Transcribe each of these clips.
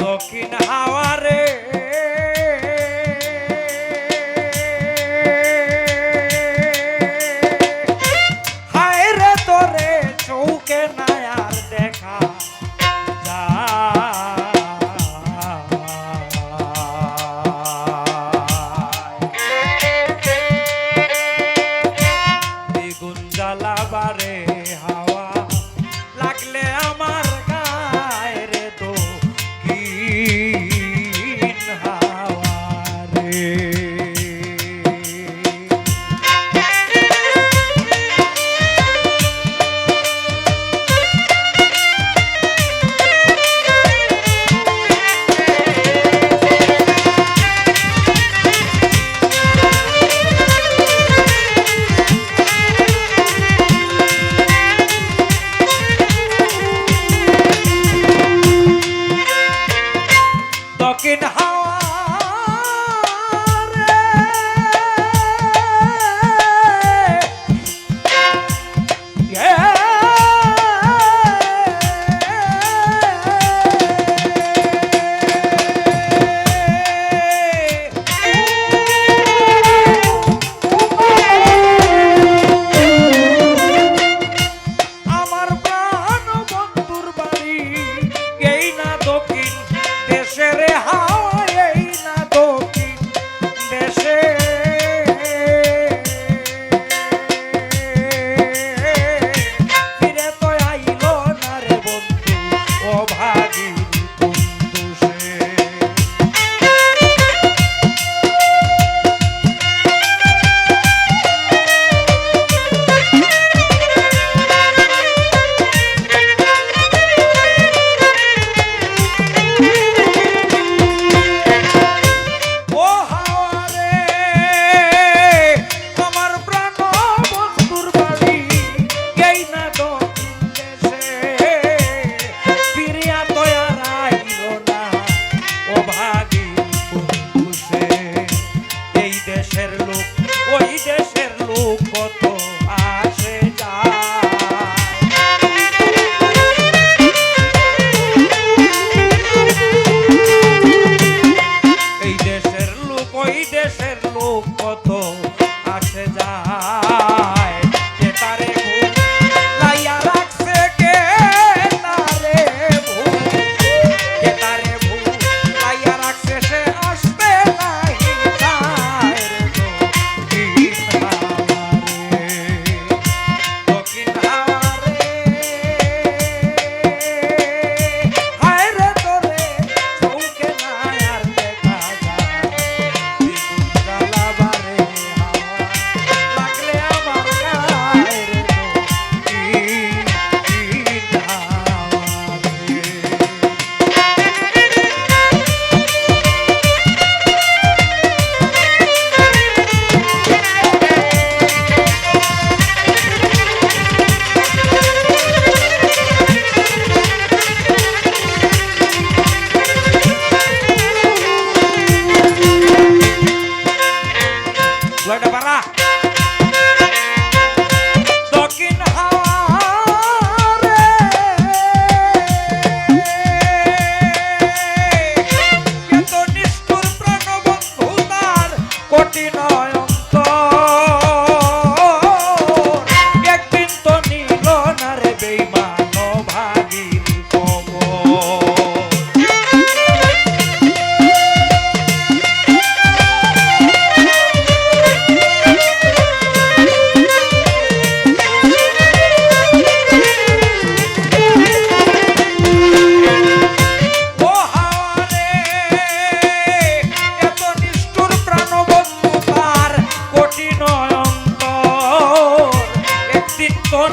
দক্ষিণ হাওয়ারে হায় রে তোরে চৌকে না আর দেখা দ্বিগুণ জ্বালাবারে হাওয়া লাগলে আমার গায়ে রে দক্ষিণ হাওয়ারে দক্ষিণ হাওয়ারে আমার প্রাণ বন্ধুর বাড়ি এই না দক্ষিণ দেশের হাওয়া এই না দক্ষিণ দেশে ফিরে তো আইল না রে বন্ধু ও ভাগী বন্ধু সে ওই দেশের লোক কত আসে যায় এই দেশের লোক ওই দেশের লোক কত আসে যায় যে তারে লাইয়া রাখছে কে তারে ভুল কে তারে ভুল লাইয়া রাখছে সে আসবে নাহি যায় দক্ষিণ হাওয়ারে হায় রে তোরে চৌকে না আর দেখা যায় দ্বিগুণ জ্বালাবারে হাওয়া লাগলে আমার গায়ে রে দক্ষিণ হাওয়ারে Luego para দক্ষিণ হাওয়ারে এত নিষ্ঠুর প্রাণবন্ধু তার কঠিন অন্তর একদিন তো নিল না রে বেঈমান ভাগীর খবর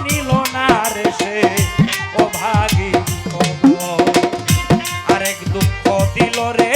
নিল না রে সে ও ভাগী খবর আরেক দুঃখ দিল রে